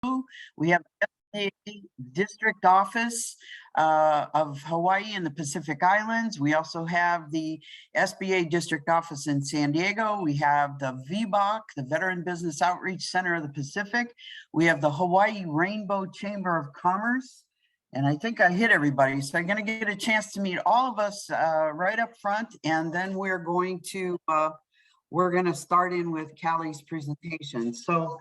We have the district office of Hawaii and the Pacific Islands. We also have the SBA district office in San Diego. We have the VBOC, the Veteran Business Outreach Center of the Pacific. We have the Hawaii Rainbow Chamber of Commerce. And I think I hit everybody. So I'm going to get a chance to meet all of us right up front. And then we're going to start in with Callie's presentation. So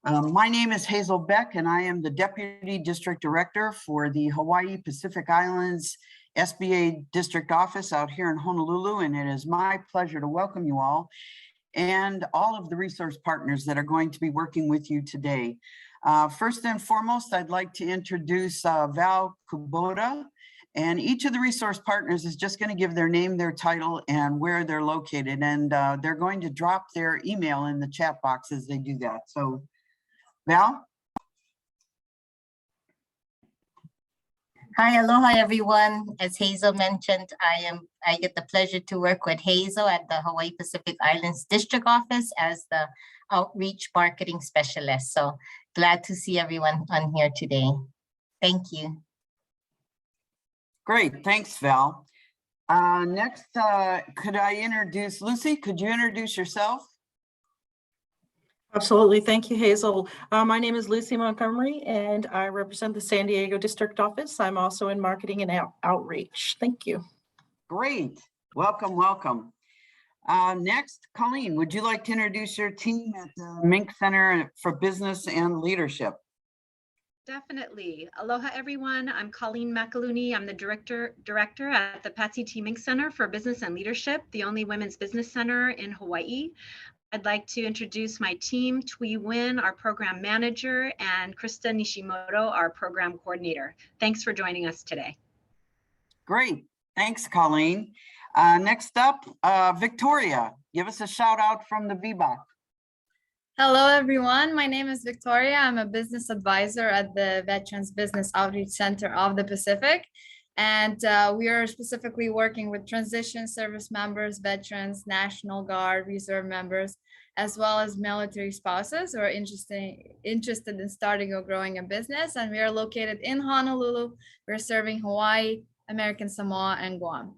my name is Hazel Beck, and I am the Deputy District Director for the Hawaii Pacific Islands SBA District Office out here in Honolulu. And it is my pleasure to welcome you all and all of the resource partners that are going to be working with you today. First and foremost, I'd like to introduce Val Kubota, and each of the resource partners is just going to give their name, their title, and where they're located. And they're going to drop their email in the chat box as they do that. So, Val? Hi, aloha everyone. As Hazel mentioned, I get the pleasure to work with Hazel at the Hawaii Pacific Islands District Office as the Outreach Marketing Specialist. So glad to see everyone on here today. Thank you. Great, thanks, Val. Next, could I introduce Lucy? Could you introduce yourself? Absolutely. Thank you, Hazel. My name is Lucy Montgomery, and I represent the San Diego District Office. I'm also in marketing and outreach. Thank you. Great. Welcome, welcome. Next, Colleen, would you like to introduce your team at the Mink Center for Business and Leadership? Definitely. Aloha, everyone. I'm Colleen McAlooney. I'm the director at the Patsy Mink Center for Business and Leadership, the only women's business center in Hawaii. I'd like to introduce my team, Tui Win, our program manager, and Krista Nishimoto, our program coordinator. Thanks for joining us today. Great. Thanks, Colleen. Next up, Victoria. Give us a shout out from the VBOC. Hello, everyone. My name is Victoria. I'm a business advisor at the Veterans Business Outreach Center of the Pacific. And we are specifically working with transition service members, veterans, National Guard, reserve members, as well as military spouses who are interested in starting or growing a business. And we are located in Honolulu. We're serving Hawaii, American Samoa, and Guam.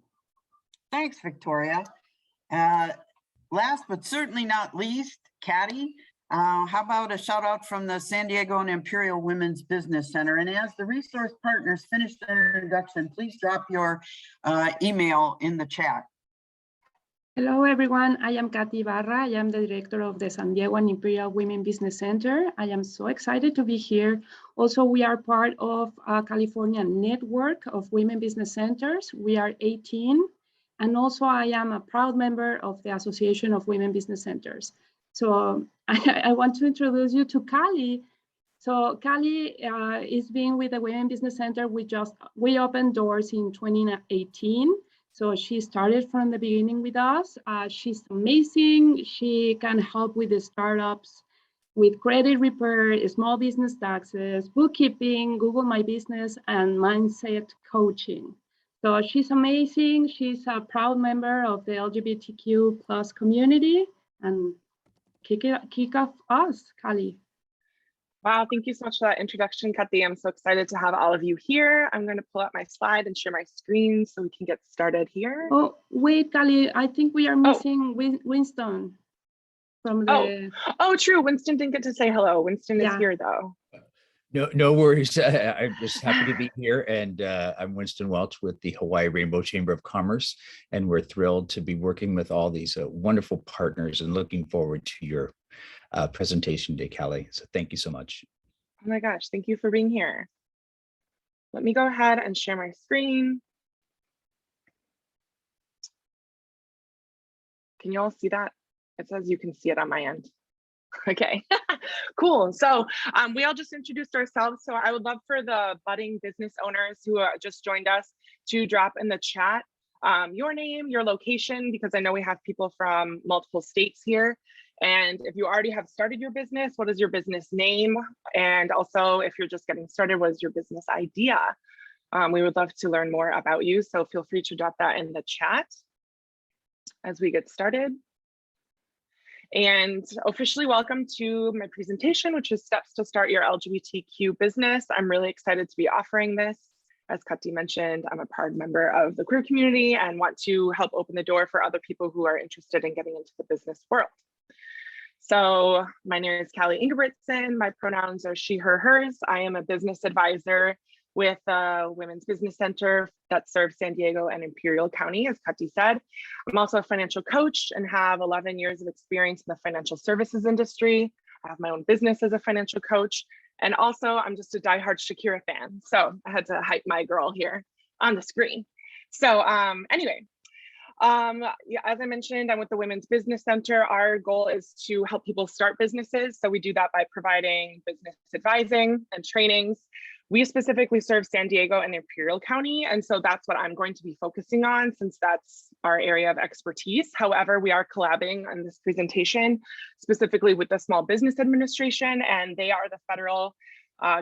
Thanks, Victoria. Last but certainly not least, Caddy. How about a shout out from the San Diego and Imperial Women's Business Center? And as the resource partners finish their introduction, please drop your email in the chat. Hello, everyone. I am Katy Barra. I am the director of the San Diego and Imperial Women Business Center. I am so excited to be here. Also, we are part of a California network of women business centers. We are 18. And also, I am a proud member of the Association of Women Business Centers. So I want to introduce you to Callie. So Callie is being with the Women Business Center. We opened doors in 2018. So she started from the beginning with us. She's amazing. She can help with the startups, with credit repair, small business taxes, bookkeeping, Google My Business, and mindset coaching. So she's amazing. She's a proud member of the LGBTQ plus community. And kick off us, Callie. Wow, thank you so much for that introduction, Kathy. I'm so excited to have all of you here. I'm going to pull up my slide and share my screen so we can get started here. Oh, wait, Callie, I think we are missing Winston from the... Oh, true. Winston didn't get to say hello. Winston is here, though. No worries. I'm just happy to be here. And I'm Winston Welch with the Hawaii Rainbow Chamber of Commerce. And we're thrilled to be working with all these wonderful partners and looking forward to your presentation today, Callie. So thank you so much. Oh my gosh, thank you for being here. Let me go ahead and share my screen. Can you all see that? It says you can see it on my end. Okay, cool. So we all just introduced ourselves. So I would love for the budding business owners who just joined us to drop in the chat your name, your location, because I know we have people from multiple states here. And if you already have started your business, what is your business name? And also, if you're just getting started, what is your business idea? We would love to learn more about you. So feel free to drop that in the chat as we get started. and officially welcome to my presentation, which is steps to start your LGBTQ business. I'm really excited to be offering this. As Kati mentioned, I'm a proud member of the queer community and want to help open the door for other people who are interested in getting into the business world. So my name is Callie Ingebrigtsen. My pronouns are she, her, hers. I am a business advisor with the Women's Business Center that serves San Diego and Imperial County, as Kati said. I'm also a financial coach and have 11 years of experience in the financial services industry. I have my own business as a financial coach. And also I'm just a diehard Shakira fan. So I had to hype my girl here on the screen. So anyway, yeah, as I mentioned, I'm with the Women's Business Center. Our goal is to help people start businesses. So we do that by providing business advising and trainings. We specifically serve San Diego and Imperial County. And so that's what I'm going to be focusing on since that's our area of expertise. However, we are collabing on this presentation specifically with the Small Business Administration, and they are the federal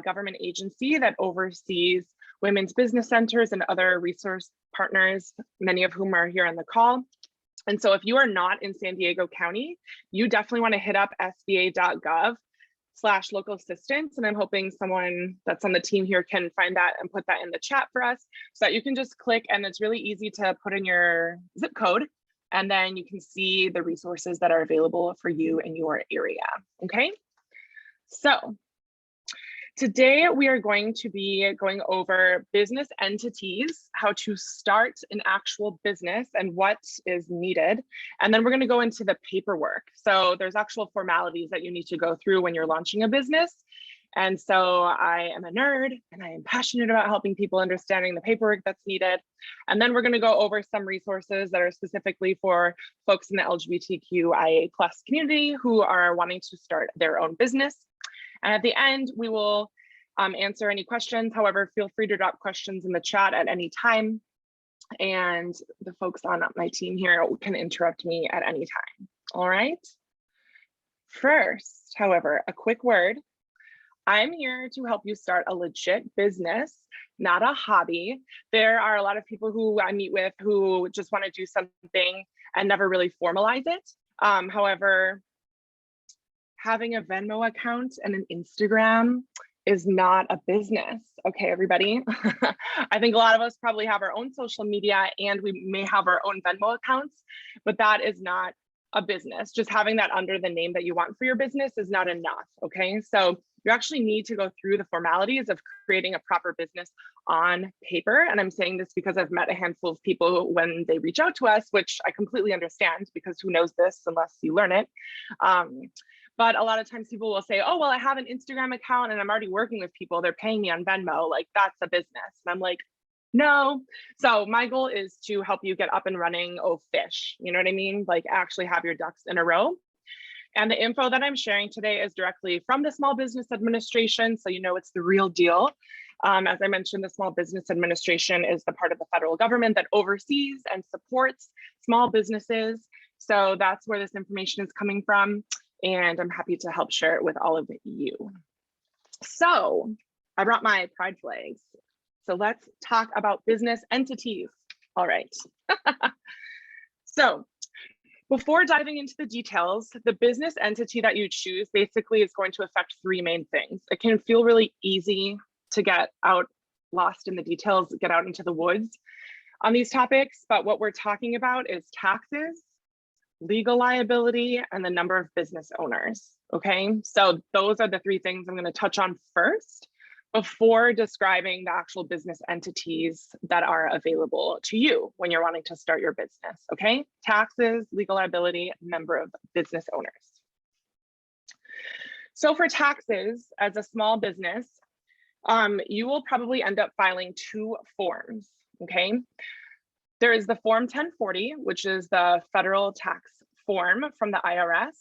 government agency that oversees women's business centers and other resource partners, many of whom are here on the call. And so if you are not in San Diego County, you definitely want to hit up sba.gov/local assistance. And I'm hoping someone that's on the team here can find that and put that in the chat for us so that you can just click, and it's really easy to put in your zip code, and then you can see the resources that are available for you in your area. Okay, so today we are going to be going over business entities, how to start an actual business and what is needed. And then we're going to go into the paperwork. So there's actual formalities that you need to go through when you're launching a business. And so I am a nerd and I am passionate about helping people understanding the paperwork that's needed. And then we're going to go over some resources that are specifically for folks in the LGBTQIA+ community who are wanting to start their own business. And at the end, we will answer any questions. However, feel free to drop questions in the chat at any time. And the folks on my team here can interrupt me at any time. All right. First, however, a quick word. I'm here to help you start a legit business, not a hobby. There are a lot of people who I meet with who just want to do something and never really formalize it. However, having a Venmo account and an Instagram is not a business. Okay, everybody. I think a lot of us probably have our own social media and we may have our own Venmo accounts, but that is not a business. Just having that under the name that you want for your business is not enough. Okay, so you actually need to go through the formalities of creating a proper business on paper. And I'm saying this because I've met a handful of people when they reach out to us, which I completely understand because who knows this unless you learn it. But a lot of times people will say, oh, well, I have an Instagram account and I'm already working with people. They're paying me on Venmo. Like, that's a business. And I'm like, no. So my goal is to help you get up and running, fish. You know what I mean? Like, actually have your ducks in a row. And the info that I'm sharing today is directly from the Small Business Administration. So you know it's the real deal. As I mentioned, the Small Business Administration is the part of the federal government that oversees and supports small businesses. So that's where this information is coming from. And I'm happy to help share it with all of you. So I brought my pride flags. So let's talk about business entities. All right. So before diving into the details, the business entity that you choose basically is going to affect three main things. It can feel really easy to get lost in the details, get out into the woods on these topics, but what we're talking about is taxes, legal liability, and the number of business owners. Okay, so those are the three things I'm going to touch on first before describing the actual business entities that are available to you when you're wanting to start your business. Okay, taxes, legal liability, number of business owners. So for taxes, as a small business, you will probably end up filing two forms. Okay, there is the Form 1040, which is the federal tax form from the IRS.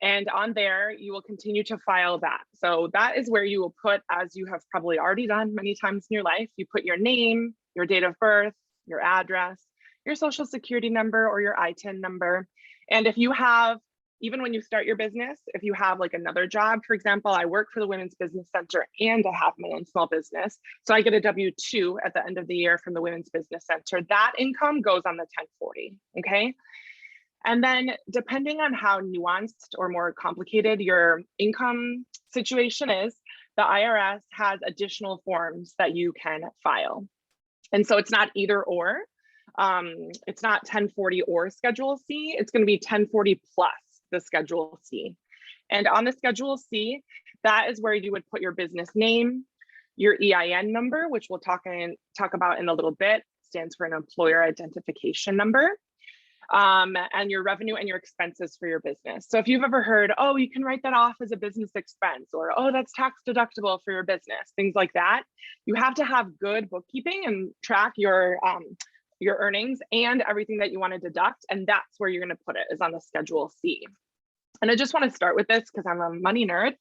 And on there, you will continue to file that. So that is where you will put, as you have probably already done many times in your life, you put your name, your date of birth, your address, your social security number or your ITIN number. And if you have, even when you start your business, if you have like another job, for example, I work for the Women's Business Center and I have my own small business. So I get a W-2 at the end of the year from the Women's Business Center. That income goes on the 1040, okay? And then depending on how nuanced or more complicated your income situation is, the IRS has additional forms that you can file. And so it's not either or. It's not 1040 or Schedule C. It's going to be 1040 plus the Schedule C. And on the Schedule C, that is where you would put your business name, your EIN number, which we'll talk about in a little bit, stands for an employer identification number, and your revenue and your expenses for your business. So if you've ever heard, oh, you can write that off as a business expense, or oh, that's tax deductible for your business, things like that, you have to have good bookkeeping and track your earnings and everything that you want to deduct. And that's where you're going to put it, is on the Schedule C. And I just want to start with this because I'm a money nerd.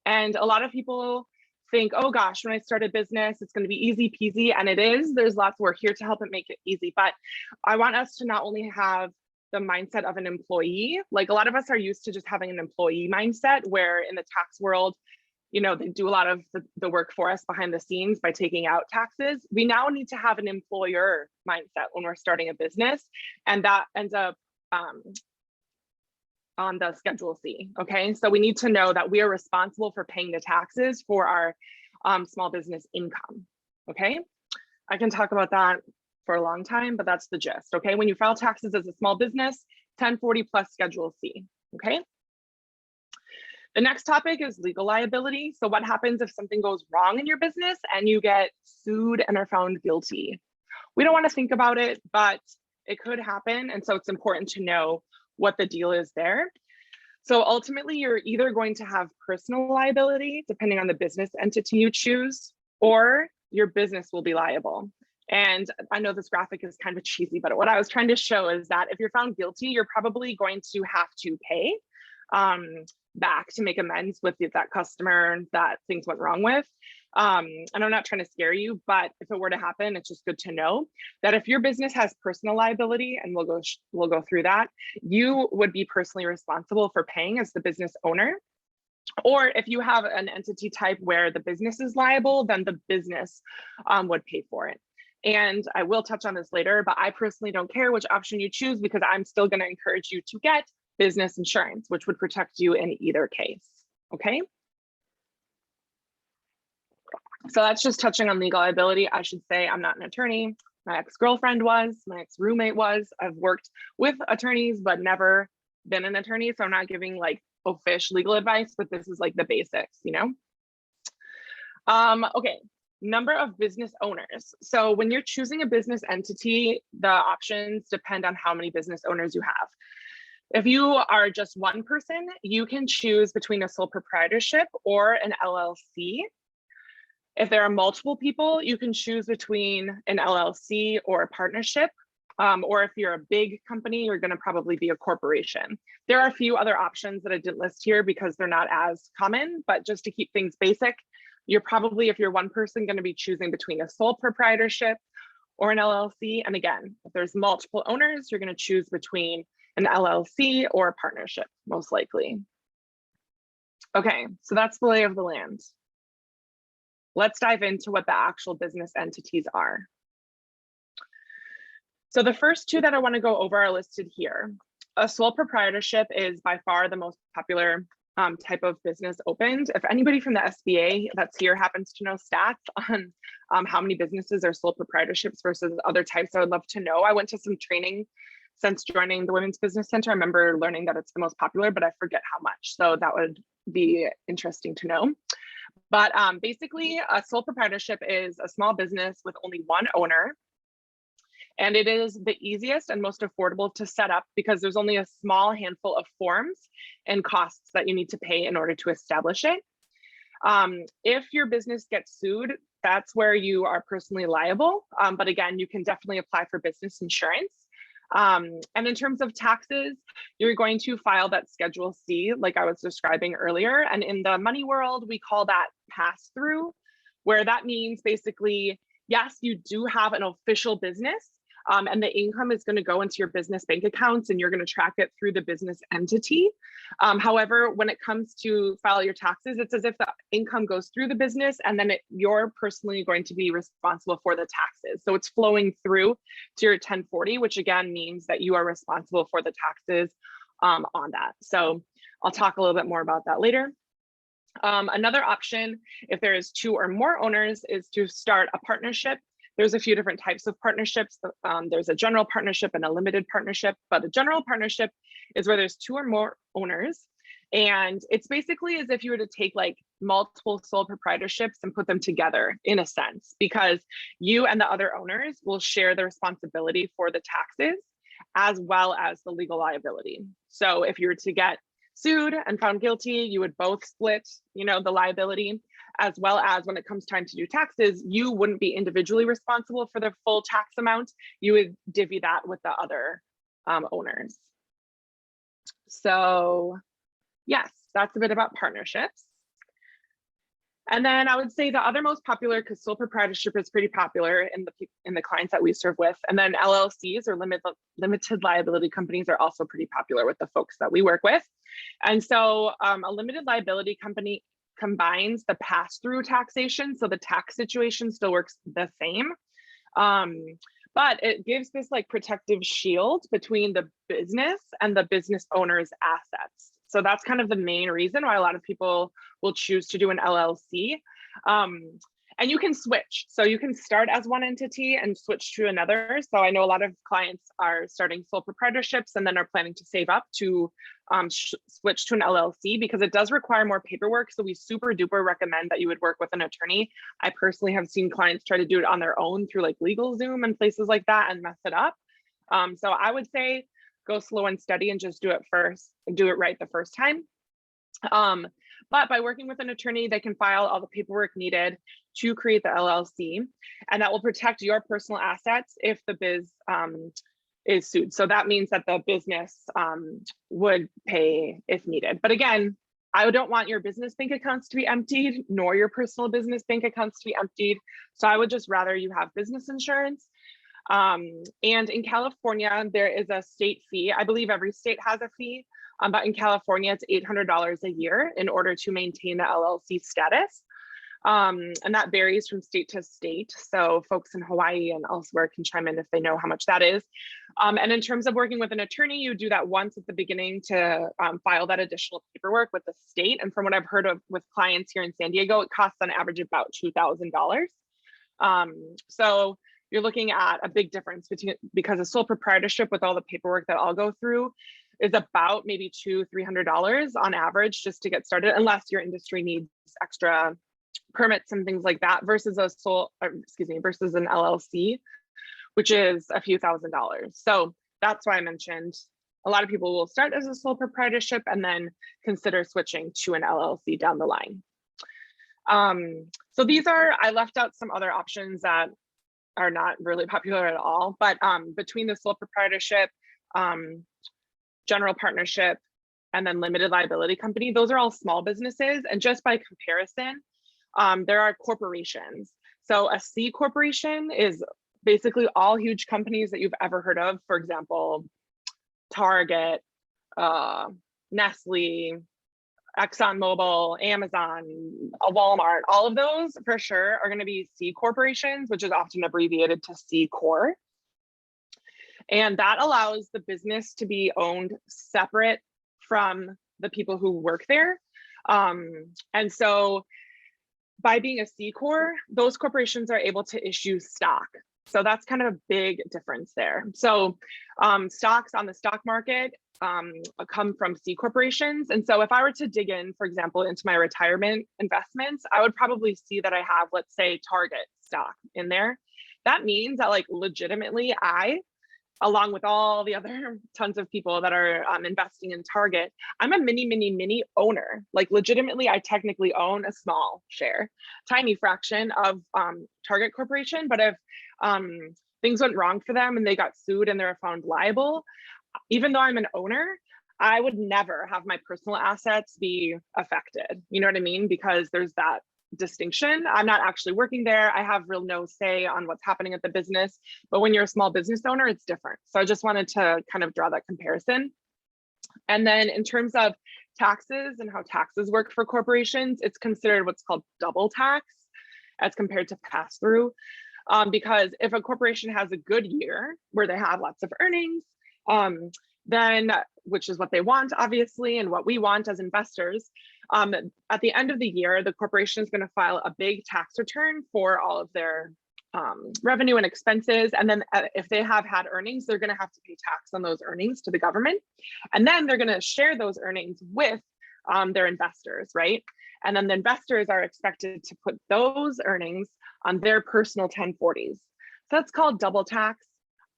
And a lot of people think, oh gosh, when I start a business, it's going to be easy peasy. And it is. There's lots. We're here to help it make it easy. But I want us to not only have the mindset of an employee, like a lot of us are used to just having an employee mindset, where in the tax world, you know, they do a lot of the work for us behind the scenes by taking out taxes. We now need to have an employer mindset when we're starting a business. And that ends up on the Schedule C. Okay, so we need to know that we are responsible for paying the taxes for our small business income. Okay, I can talk about that for a long time, but that's the gist. Okay, when you file taxes as a small business, 1040 plus Schedule C. Okay, the next topic is legal liability. So what happens if something goes wrong in your business and you get sued and are found guilty? We don't want to think about it, but it could happen. And so it's important to know what the deal is there. So ultimately, you're either going to have personal liability, depending on the business entity you choose, or your business will be liable. And I know this graphic is kind of cheesy, but what I was trying to show is that if you're found guilty, you're probably going to have to pay back to make amends with that customer that things went wrong with. And I'm not trying to scare you, but if it were to happen, it's just good to know that if your business has personal liability, and we'll go through that, you would be personally responsible for paying as the business owner. Or if you have an entity type where the business is liable, then the business would pay for it. And I will touch on this later, but I personally don't care which option you choose, because I'm still going to encourage you to get business insurance, which would protect you in either case. Okay. So that's just touching on legal liability. I should say I'm not an attorney. My ex-girlfriend was, my ex-roommate was. I've worked with attorneys, but never been an attorney. So I'm not giving like official legal advice, but this is like the basics, you know? Okay, number of business owners. So when you're choosing a business entity, the options depend on how many business owners you have. If you are just one person, you can choose between a sole proprietorship or an LLC. If there are multiple people, you can choose between an LLC or a partnership. Or if you're a big company, you're going to probably be a corporation. There are a few other options that I didn't list here because they're not as common, but just to keep things basic, you're probably, if you're one person, going to be choosing between a sole proprietorship or an LLC. And again, if there's multiple owners, you're going to choose between an LLC or a partnership, most likely. Okay, so that's the lay of the land. Let's dive into what the actual business entities are. So the first two that I want to go over are listed here. A sole proprietorship is by far the most popular type of business opened. If anybody from the SBA that's here happens to know stats on how many businesses are sole proprietorships versus other types, I would love to know. I went to some training since joining the Women's Business Center. I remember learning that it's the most popular, but I forget how much. So that would be interesting to know. But basically, a sole proprietorship is a small business with only one owner. And it is the easiest and most affordable to set up because there's only a small handful of forms and costs that you need to pay in order to establish it. If your business gets sued, that's where you are personally liable. But again, you can definitely apply for business insurance. And in terms of taxes, you're going to file that Schedule C, like I was describing earlier. And in the money world, we call that pass-through, where that means basically, yes, you do have an official business, And the income is going to go into your business bank accounts and you're going to track it through the business entity. However, when it comes to file your taxes, it's as if the income goes through the business and then you're personally going to be responsible for the taxes. So it's flowing through to your 1040, which again means that you are responsible for the taxes on that. So I'll talk a little bit more about that later. Another option, if there is 2 or more owners, is to start a partnership. There's a few different types of partnerships. There's a general partnership and a limited partnership, but a general partnership is where there's 2 or more owners. And it's basically as if you were to take like multiple sole proprietorships and put them together in a sense, because you and the other owners will share the responsibility for the taxes as well as the legal liability. So if you were to get sued and found guilty, you would both split, you know, the liability, as well as when it comes time to do taxes, you wouldn't be individually responsible for the full tax amount. You would divvy that with the other owners. So yes, that's a bit about partnerships. And then I would say the other most popular, because sole proprietorship is pretty popular in the clients that we serve with, and then LLCs or limited liability companies are also pretty popular with the folks that we work with. And so a limited liability company combines the pass-through taxation, so the tax situation still works the same, but it gives this like protective shield between the business and the business owner's assets. So that's kind of the main reason why a lot of people will choose to do an LLC. And you can switch. So you can start as one entity and switch to another. So I know a lot of clients are starting sole proprietorships and then are planning to save up to switch to an LLC, because it does require more paperwork. So we super duper recommend that you would work with an attorney. I personally have seen clients try to do it on their own through like LegalZoom and places like that and mess it up. So I would say go slow and steady and just do it first and do it right the first time. But by working with an attorney, they can file all the paperwork needed to create the LLC, and that will protect your personal assets if the biz is sued. So that means that the business would pay if needed. But again, I don't want your business bank accounts to be emptied, nor your personal business bank accounts to be emptied. So I would just rather you have business insurance. And in California, there is a state fee. I believe every state has a fee, but in California, it's $800 a year in order to maintain the LLC status. And that varies from state to state. So folks in Hawaii and elsewhere can chime in if they know how much that is. And in terms of working with an attorney, you do that once at the beginning to file that additional paperwork with the state. And from what I've heard of with clients here in San Diego, it costs on average about $2,000. So you're looking at a big difference between, because a sole proprietorship with all the paperwork that I'll go through is about maybe $200-300 on average just to get started, unless your industry needs extra permits and things like that, versus versus an LLC, which is a few $1,000s. So that's why I mentioned a lot of people will start as a sole proprietorship and then consider switching to an LLC down the line. So I left out some other options that are not really popular at all, but between the sole proprietorship, general partnership, and then limited liability company, those are all small businesses. And just by comparison, there are corporations. So a C corporation is basically all huge companies that you've ever heard of. For example, Target, Nestle, ExxonMobil, Amazon, Walmart, all of those for sure are going to be C corporations, which is often abbreviated to C Corp. And that allows the business to be owned separate from the people who work there. And so by being a C Corp, those corporations are able to issue stock. So that's kind of a big difference there. So stocks on the stock market come from C corporations. And so if I were to dig in, for example, into my retirement investments, I would probably see that I have, let's say, Target stock in there. That means that like legitimately I, along with all the other tons of people that are investing in Target, I'm a mini owner. Like legitimately, I technically own a small share, tiny fraction of Target Corporation. But if things went wrong for them and they got sued and they're found liable, even though I'm an owner, I would never have my personal assets be affected. You know what I mean? Because there's that distinction. I'm not actually working there. I have real no say on what's happening at the business, but when you're a small business owner, it's different. So I just wanted to kind of draw that comparison. And then in terms of taxes and how taxes work for corporations, it's considered what's called double tax as compared to pass through. Because if a corporation has a good year where they have lots of earnings, then, which is what they want, obviously, and what we want as investors, at the end of the year, the corporation is going to file a big tax return for all of their revenue and expenses. And then if they have had earnings, they're going to have to pay tax on those earnings to the government. And then they're going to share those earnings with their investors, right? And then the investors are expected to put those earnings on their personal 1040s. So that's called double tax.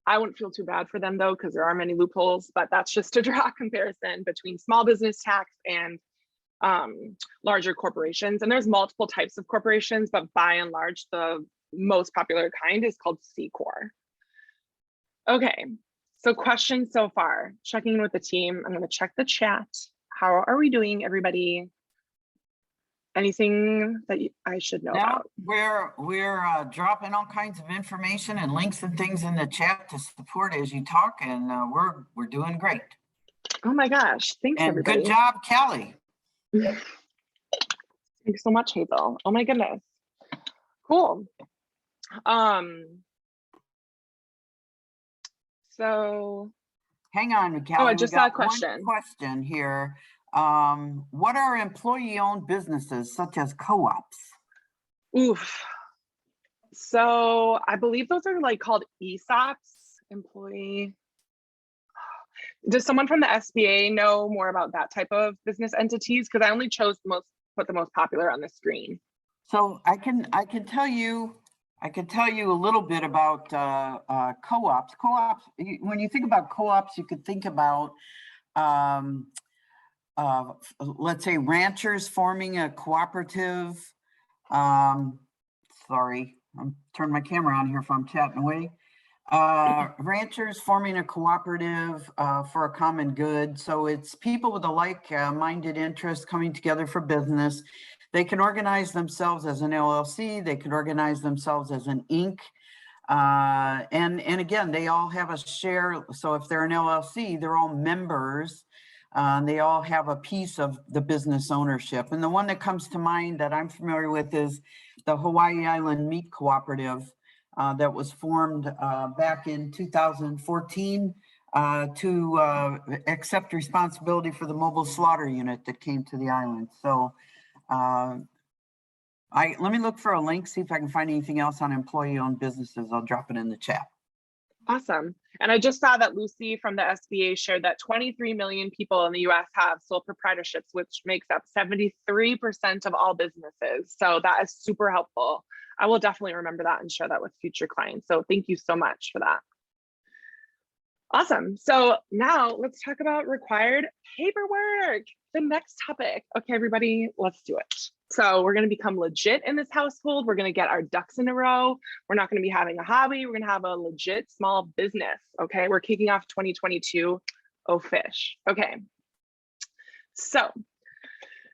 I wouldn't feel too bad for them though, because there are many loopholes, but that's just to draw a comparison between small business tax and larger corporations. And there's multiple types of corporations, but by and large, the most popular kind is called C Corp. Okay, so questions so far, checking in with the team. I'm going to check the chat. How are we doing, everybody? Anything that I should know Now about? we're dropping all kinds of information and links and things in the chat to support as you talk, and we're doing great. Oh my gosh, thanks And everybody. good job, Kelly. Thanks so much, Hazel. Oh my goodness. Cool. So Hang on, Kelly. I just we saw a got one question. question here. What are employee-owned businesses such as co-ops? Oof. So I believe those are like called ESOPs, employee. Does someone from the SBA know more about that type of business entities? Because I only chose put the most popular on the screen. So I can tell you a little bit about co-ops. Co-ops, when you think about co-ops, you could think about let's say ranchers forming a cooperative. Sorry, I'm turning my camera on here if I'm chatting away. Ranchers forming a cooperative for a common good. So it's people with a like-minded interest coming together for business. They can organize themselves as an LLC. They can organize themselves as an Inc. And again, they all have a share. So if they're an LLC, they're all members. They all have a piece of the business ownership. And the one that comes to mind that I'm familiar with is the Hawaii Island Meat Cooperative that was formed back in 2014 to accept responsibility for the mobile slaughter unit that came to the island. So let me look for a link, see if I can find anything else on employee-owned businesses. I'll drop it in the chat. Awesome. And I just saw that Lucy from the SBA shared that 23 million people in the US have sole proprietorships, which makes up 73% of all businesses. So that is super helpful. I will definitely remember that and share that with future clients. So thank you so much for that. Awesome. So now let's talk about required paperwork, the next topic. Okay, everybody, let's do it. So we're going to become legit in this household. We're going to get our ducks in a row. We're not going to be having a hobby. We're going to have a legit small business. Okay, we're kicking off 2022. Oh, fish. Okay. So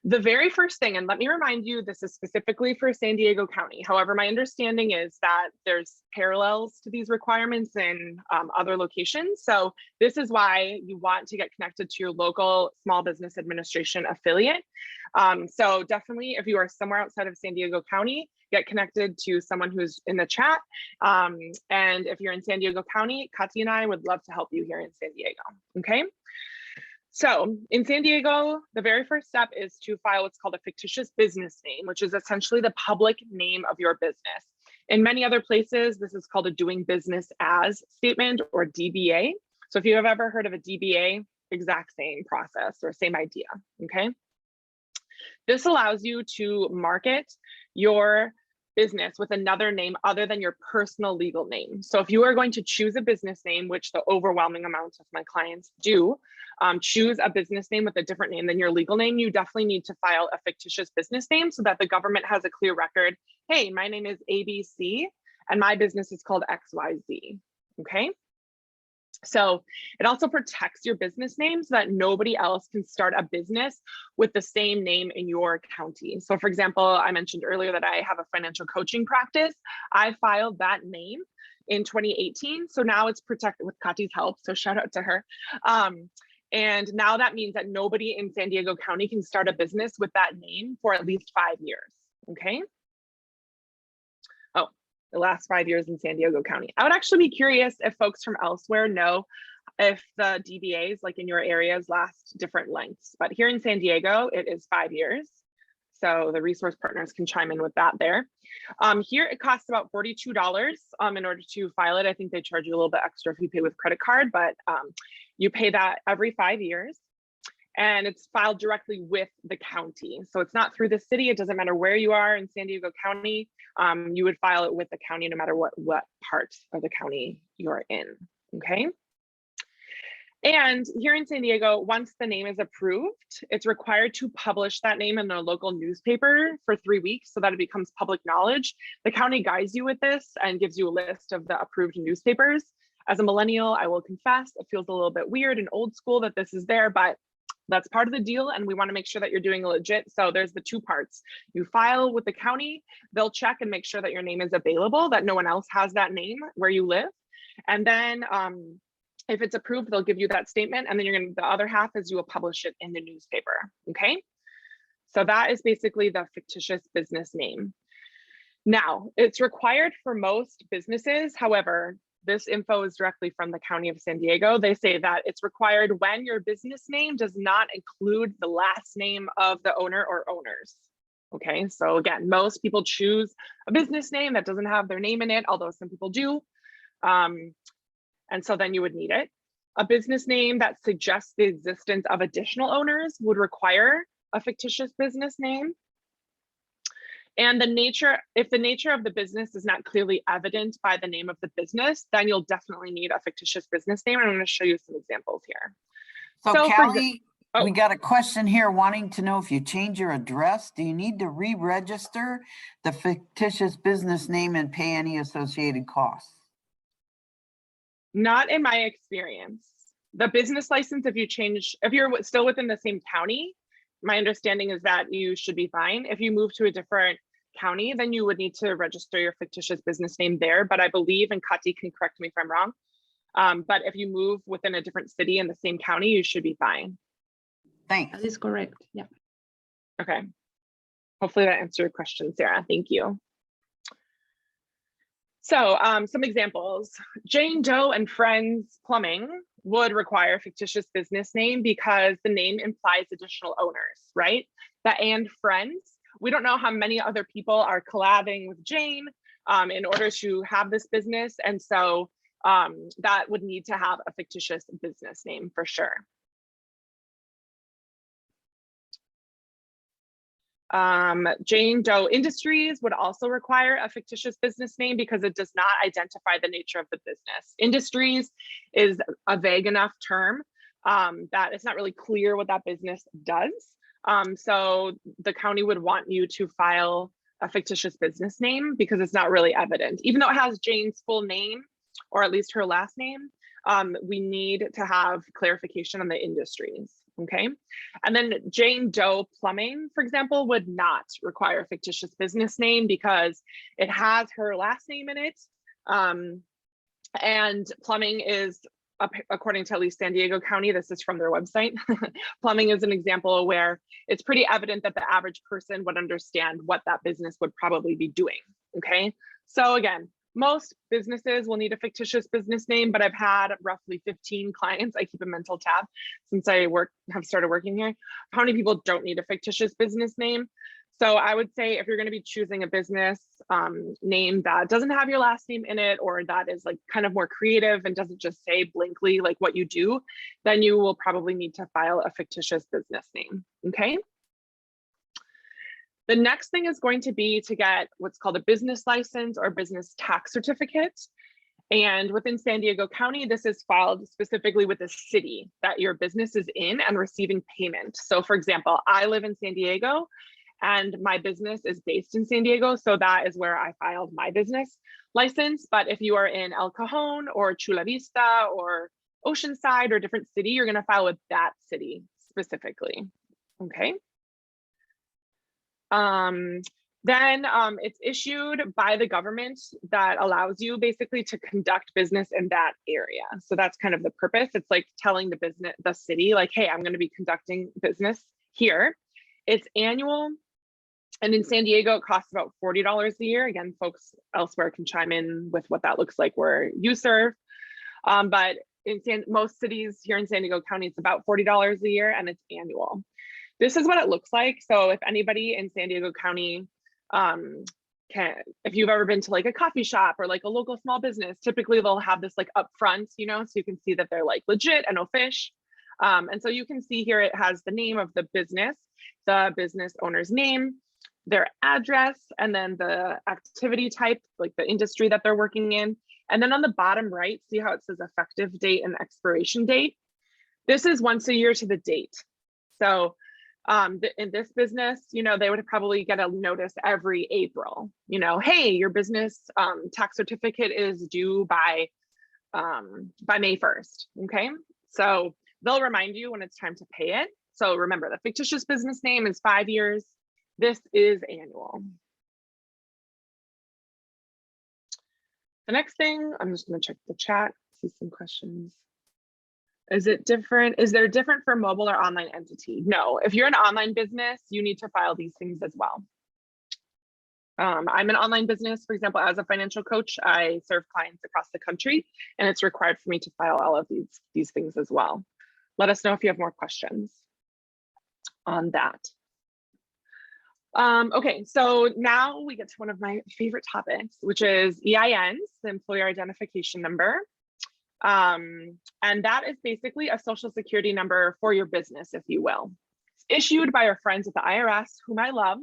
the very first thing, and let me remind you, this is specifically for San Diego County. However, my understanding is that there's parallels to these requirements in other locations. So this is why you want to get connected to your local small business administration affiliate. So definitely, if you are somewhere outside of San Diego County, get connected to someone who's in the chat. And if you're in San Diego County, Kati and I would love to help you here in San Diego, okay? So in San Diego, the very first step is to file what's called a fictitious business name, which is essentially the public name of your business. In many other places, this is called a doing business as statement or DBA. So if you have ever heard of a DBA, exact same process or same idea, okay? This allows you to market your business with another name other than your personal legal name. So if you are going to choose a business name, which the overwhelming amount of my clients do, choose a business name with a different name than your legal name, you definitely need to file a fictitious business name so that the government has a clear record. Hey, my name is ABC and my business is called XYZ, okay? So it also protects your business name so that nobody else can start a business with the same name in your county. So for example, I mentioned earlier that I have a financial coaching practice. I filed that name in 2018. So now it's protected with Kati's help. So shout out to her. And now that means that nobody in San Diego County can start a business with that name for at least 5 years, okay? Oh, the last 5 years in San Diego County. I would actually be curious if folks from elsewhere know if the DBAs like in your areas last different lengths, but here in San Diego, it is 5 years. So the resource partners can chime in with that there. Here it costs about $42 in order to file it. I think they charge you a little bit extra if you pay with credit card, but you pay that every 5 years. And it's filed directly with the county. So it's not through the city. It doesn't matter where you are in San Diego County. You would file it with the county no matter what part of the county you're in, okay? And here in San Diego, once the name is approved, it's required to publish that name in a local newspaper for 3 weeks so that it becomes public knowledge. The county guides you with this and gives you a list of the approved newspapers. As a millennial, I will confess, it feels a little bit weird and old school that this is there, but that's part of the deal, and we want to make sure that you're doing legit. So there's the two parts. You file with the county, they'll check and make sure that your name is available, that no one else has that name where you live. And then if it's approved, they'll give you that statement, and then the other half is you will publish it in the newspaper, okay? So that is basically the fictitious business name. Now, it's required for most businesses. However, this info is directly from the County of San Diego. They say that it's required when your business name does not include the last name of the owner or owners. Okay, so again, most people choose a business name that doesn't have their name in it, although some people do. And so then you would need it. A business name that suggests the existence of additional owners would require a fictitious business name. And if the nature of the business is not clearly evident by the name of the business, then you'll definitely need a fictitious business name. And I'm going to show you some examples here. So Callie, we got a question here wanting to know if you change your address, do you need to re-register the fictitious business name and pay any associated costs? Not in my experience. The business license, if you're still within the same county, my understanding is that you should be fine. If you move to a different county, then you would need to register your fictitious business name there. But I believe, and Kati can correct me if I'm wrong, but if you move within a different city in the same county, you should be fine. Thanks. That is correct. Yeah. Okay. Hopefully that answered your question, Sarah. Thank you. So some examples. Jane Doe and Friends Plumbing would require a fictitious business name because the name implies additional owners, right? The and friends, we don't know how many other people are collabing with Jane in order to have this business. And so that would need to have a fictitious business name for sure. Jane Doe Industries would also require a fictitious business name because it does not identify the nature of the business. Industries is a vague enough term that it's not really clear what that business does. So the county would want you to file a fictitious business name because it's not really evident. Even though it has Jane's full name, or at least her last name, we need to have clarification on the industries. Okay, and then Jane Doe Plumbing, for example, would not require a fictitious business name because it has her last name in it. And plumbing is, according to at least San Diego County, this is from their website, plumbing is an example where it's pretty evident that the average person would understand what that business would probably be doing. Okay, so again, most businesses will need a fictitious business name, but I've had roughly 15 clients. I keep a mental tab since I have started working here. How many people don't need a fictitious business name? So I would say if you're going to be choosing a business name that doesn't have your last name in it, or that is like kind of more creative and doesn't just say blankly like what you do, then you will probably need to file a fictitious business name. Okay. The next thing is going to be to get what's called a business license or business tax certificate. And within San Diego County, this is filed specifically with the city that your business is in and receiving payment. So for example, I live in San Diego and my business is based in San Diego. So that is where I filed my business license. But if you are in El Cajon or Chula Vista or Oceanside or a different city, you're going to file with that city specifically. Okay. Then it's issued by the government that allows you basically to conduct business in that area. So that's kind of the purpose. It's like telling the city, like, hey, I'm going to be conducting business here. It's annual. And in San Diego, it costs about $40 a year. Again, folks elsewhere can chime in with what that looks like where you serve. But in most cities here in San Diego County, it's about $40 a year and it's annual. This is what it looks like. So if anybody in San Diego County, if you've ever been to like a coffee shop or like a local small business, typically they'll have this like up front, you know, so you can see that they're like legit and official. And so you can see here, it has the name of the business owner's name, their address, and then the activity type, like the industry that they're working in. And then on the bottom right, see how it says effective date and expiration date? This is once a year to the date. So in this business, you know, they would probably get a notice every April, you know, hey, your business tax certificate is due by May 1st. Okay. So they'll remind you when it's time to pay it. So remember, the fictitious business name is 5 years. This is annual. The next thing, I'm just going to check the chat, see some questions. Is it different? Is there different for mobile or online entity? No, if you're an online business, you need to file these things as well. I'm an online business, for example, as a financial coach, I serve clients across the country, and it's required for me to file all of these things as well. Let us know if you have more questions on that. Okay, so now we get to one of my favorite topics, which is EINs, the employer identification number. And that is basically a social security number for your business, if you will. It's issued by our friends at the IRS, whom I love.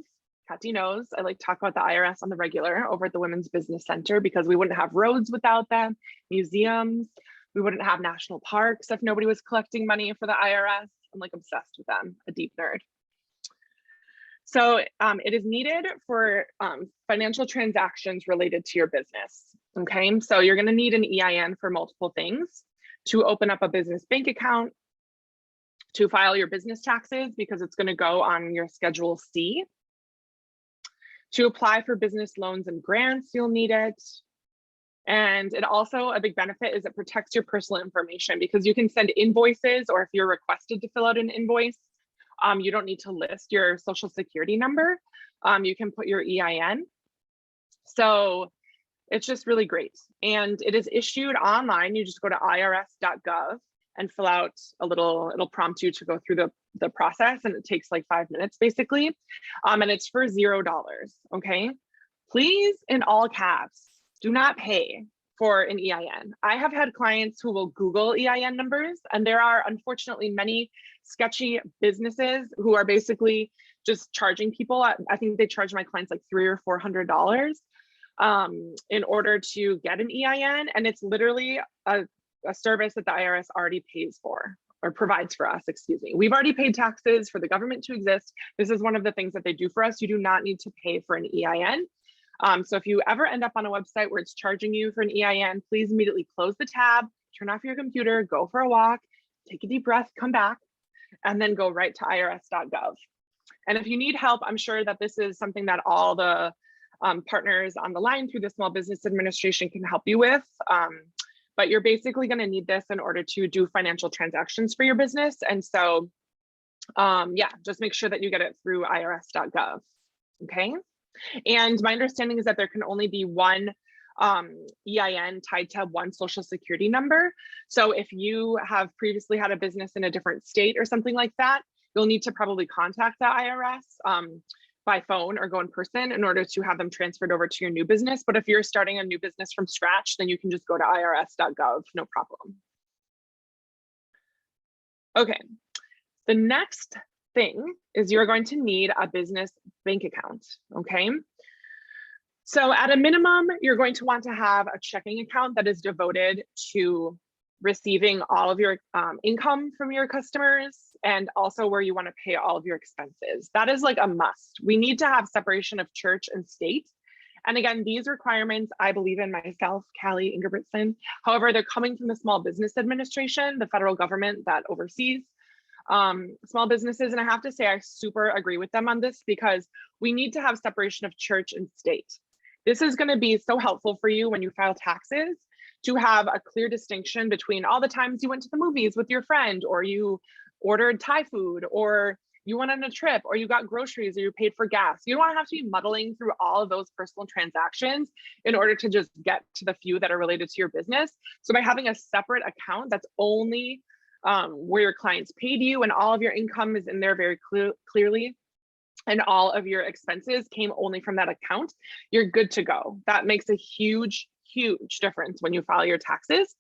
Kathy knows I like to talk about the IRS on the regular over at the Women's Business Center, because we wouldn't have roads without them, museums, we wouldn't have national parks if nobody was collecting money for the IRS. I'm like obsessed with them, a deep nerd. So it is needed for financial transactions related to your business. Okay, so you're going to need an EIN for multiple things: to open up a business bank account, to file your business taxes because it's going to go on your Schedule C, to apply for business loans and grants, you'll need it. And it also, a big benefit is it protects your personal information, because you can send invoices, or if you're requested to fill out an invoice, you don't need to list your social security number. You can put your EIN. So it's just really great. And it is issued online. You just go to irs.gov and fill out a little, it'll prompt you to go through the process, and it takes like 5 minutes basically. And it's for $0, okay? Please, in all caps, do not pay for an EIN. I have had clients who will Google EIN numbers, and there are unfortunately many sketchy businesses who are basically just charging people. I think they charge my clients like $300 or $400 in order to get an EIN. And it's literally a service that the IRS already pays for, or provides for us, excuse me. We've already paid taxes for the government to exist. This is one of the things that they do for us. You do not need to pay for an EIN. So if you ever end up on a website where it's charging you for an EIN, please immediately close the tab, turn off your computer, go for a walk, take a deep breath, come back, and then go right to irs.gov. And if you need help, I'm sure that this is something that all the partners on the line through the Small Business Administration can help you with. But you're basically going to need this in order to do financial transactions for your business. And so, yeah, just make sure that you get it through irs.gov, okay? And my understanding is that there can only be one EIN tied to one social security number. So if you have previously had a business in a different state or something like that, you'll need to probably contact the IRS by phone or go in person in order to have them transferred over to your new business. But if you're starting a new business from scratch, then you can just go to irs.gov, no problem. Okay, the next thing is you're going to need a business bank account, okay? So at a minimum, you're going to want to have a checking account that is devoted to receiving all of your income from your customers, and also where you want to pay all of your expenses. That is like a must. We need to have separation of church and state. And again, these requirements, I believe in myself, Callie Ingebrigtsen. However, they're coming from the Small Business Administration, the federal government that oversees small businesses. And I have to say, I super agree with them on this, because we need to have separation of church and state. This is going to be so helpful for you when you file taxes, to have a clear distinction between all the times you went to the movies with your friend, or you ordered Thai food, or you went on a trip, or you got groceries, or you paid for gas. You don't want to have to be muddling through all of those personal transactions in order to just get to the few that are related to your business. So by having a separate account that's only where your clients paid you, and all of your income is in there very clearly, and all of your expenses came only from that account, you're good to go. That makes a huge, huge difference when you file your taxes,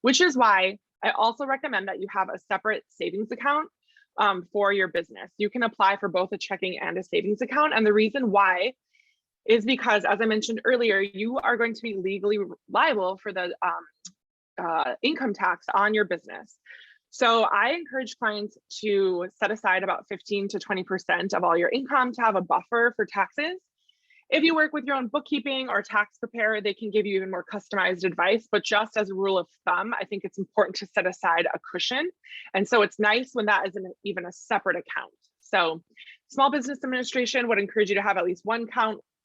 which is why I also recommend that you have a separate savings account for your business. You can apply for both a checking and a savings account. And the reason why is because, as I mentioned earlier, you are going to be legally liable for the income tax on your business. So I encourage clients to set aside about 15 to 20% of all your income to have a buffer for taxes. If you work with your own bookkeeping or tax preparer, they can give you even more customized advice. But just as a rule of thumb, I think it's important to set aside a cushion. And so it's nice when that isn't even a separate account. So Small Business Administration would encourage you to have at least one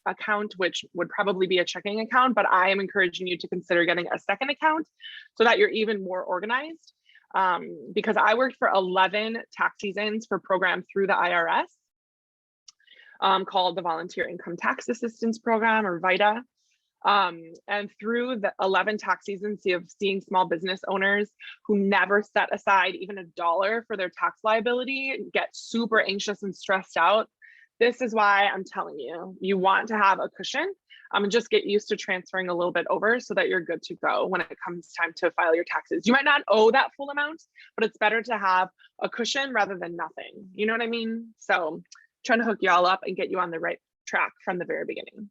account, which would probably be a checking account, but I am encouraging you to consider getting a second account so that you're even more organized. Because I worked for 11 tax seasons for a program through the IRS called the Volunteer Income Tax Assistance Program, or VITA. And through the 11 tax seasons of seeing small business owners who never set aside even $1 for their tax liability get super anxious and stressed out. This is why I'm telling you, you want to have a cushion. And just get used to transferring a little bit over so that you're good to go when it comes time to file your taxes. You might not owe that full amount, but it's better to have a cushion rather than nothing. You know what I mean? So trying to hook you all up and get you on the right track from the very beginning.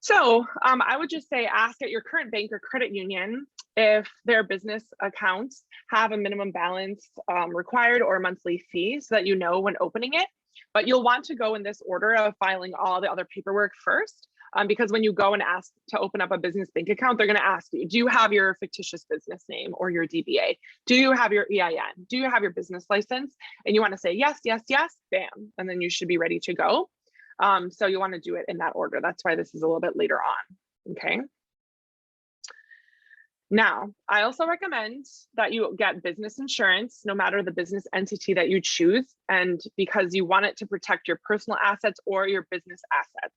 So I would just say, ask at your current bank or credit union if their business accounts have a minimum balance required or a monthly fee, so that you know when opening it. But you'll want to go in this order of filing all the other paperwork first, because when you go and ask to open up a business bank account, they're going to ask you, do you have your fictitious business name or your DBA? Do you have your EIN? Do you have your business license? And you want to say yes, yes, yes, bam, and then you should be ready to go. So you want to do it in that order. That's why this is a little bit later on, okay? Now, I also recommend that you get business insurance, no matter the business entity that you choose, and because you want it to protect your personal assets or your business assets.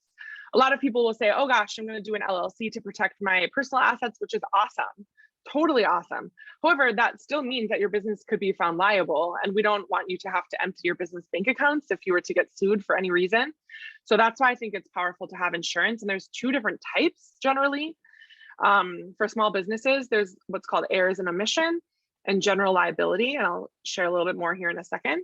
A lot of people will say, oh gosh, I'm going to do an LLC to protect my personal assets, which is awesome, totally awesome. However, that still means that your business could be found liable, and we don't want you to have to empty your business bank accounts if you were to get sued for any reason. So that's why I think it's powerful to have insurance, and there's two different types generally. For small businesses, there's what's called errors and omission and general liability, and I'll share a little bit more here in a second.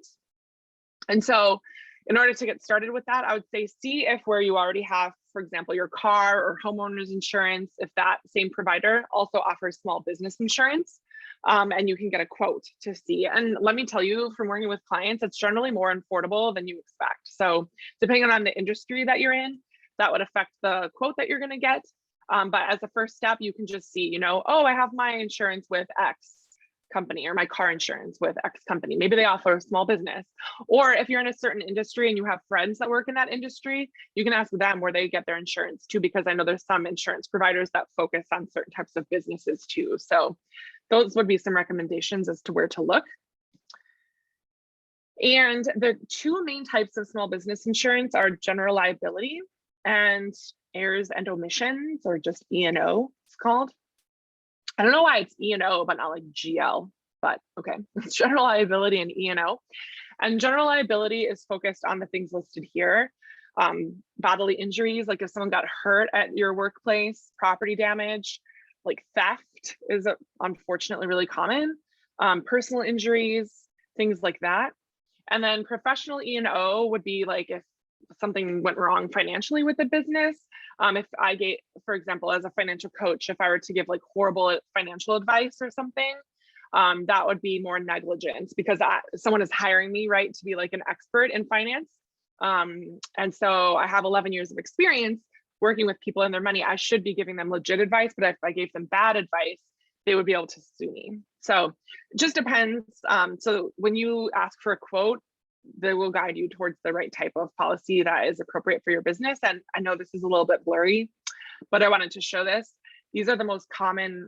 And so in order to get started with that, I would say see if where you already have, for example, your car or homeowner's insurance, if that same provider also offers small business insurance, and you can get a quote to see. And let me tell you, from working with clients, it's generally more affordable than you expect. So depending on the industry that you're in, that would affect the quote that you're going to get. But as a first step, you can just see, oh, I have my insurance with X company, or my car insurance with X company. Maybe they offer a small business. Or if you're in a certain industry and you have friends that work in that industry, you can ask them where they get their insurance too, because I know there's some insurance providers that focus on certain types of businesses too. So those would be some recommendations as to where to look. And the two main types of small business insurance are general liability and errors and omissions, or just E&O, it's called. I don't know why it's E&O, but not like GL, but okay. It's general liability and E&O. And general liability is focused on the things listed here. Bodily injuries, like if someone got hurt at your workplace, property damage, like theft is unfortunately really common. Personal injuries, things like that. And then professional E&O would be like if something went wrong financially with the business. If I gave, for example, as a financial coach, if I were to give like horrible financial advice or something, that would be more negligence, because someone is hiring me, right, to be like an expert in finance. And so I have 11 years of experience, working with people and their money, I should be giving them legit advice, but if I gave them bad advice, they would be able to sue me. So it just depends. So when you ask for a quote, they will guide you towards the right type of policy that is appropriate for your business. And I know this is a little bit blurry, but I wanted to show this. These are the most common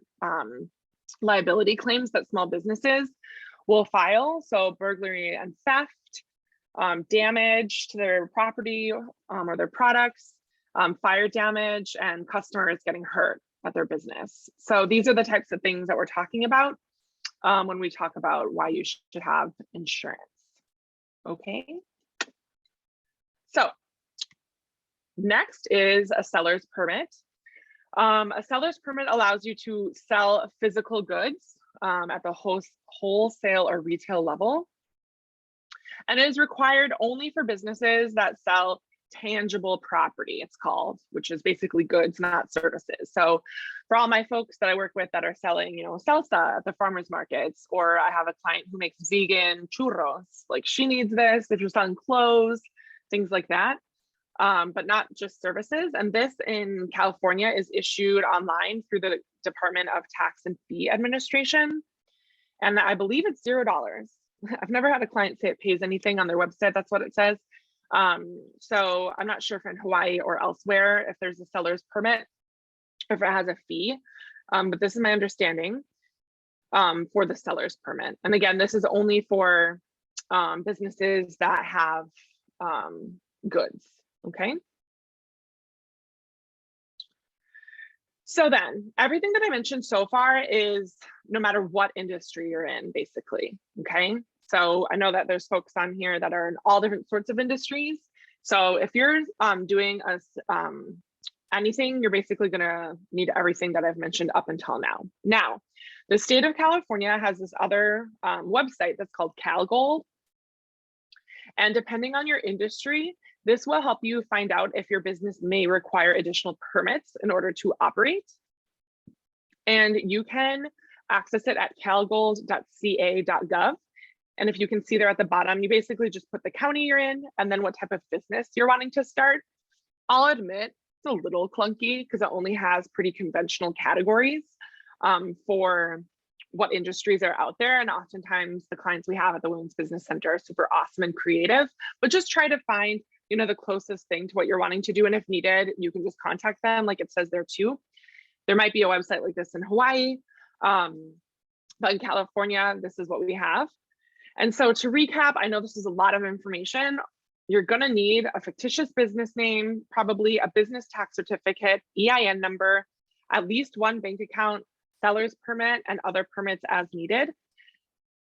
liability claims that small businesses will file. So burglary and theft, damage to their property or their products, fire damage, and customers getting hurt at their business. So these are the types of things that we're talking about when we talk about why you should have insurance. Okay. So next is a seller's permit. A seller's permit allows you to sell physical goods at the wholesale or retail level. And it is required only for businesses that sell tangible property, it's called, which is basically goods, not services. So for all my folks that I work with that are selling, you know, salsa at the farmers markets, or I have a client who makes vegan churros, like she needs this. If you're selling clothes, things like that, but not just services. And this in California is issued online through the Department of Tax and Fee Administration. And I believe it's $0. I've never had a client say it pays anything on their website. That's what it says. So I'm not sure if in Hawaii or elsewhere, if there's a seller's permit, if it has a fee, but this is my understanding for the seller's permit. And again, this is only for businesses that have goods, okay? So then everything that I mentioned so far is no matter what industry you're in, basically, okay? So I know that there's folks on here that are in all different sorts of industries. So if you're doing anything, you're basically gonna need everything that I've mentioned up until now. Now, the state of California has this other website that's called CalGold. And depending on your industry, this will help you find out if your business may require additional permits in order to operate. And you can access it at calgold.ca.gov. And if you can see there at the bottom, you basically just put the county you're in and then what type of business you're wanting to start. I'll admit it's a little clunky because it only has pretty conventional categories for what industries are out there. And oftentimes the clients we have at the Women's Business Center are super awesome and creative, but just try to find, you know, the closest thing to what you're wanting to do. And if needed, you can just contact them like it says there too. There might be a website like this in Hawaii, but in California, this is what we have. And so to recap, I know this is a lot of information. You're gonna need a fictitious business name, probably a business tax certificate, EIN number, at least one bank account, seller's permit, and other permits as needed.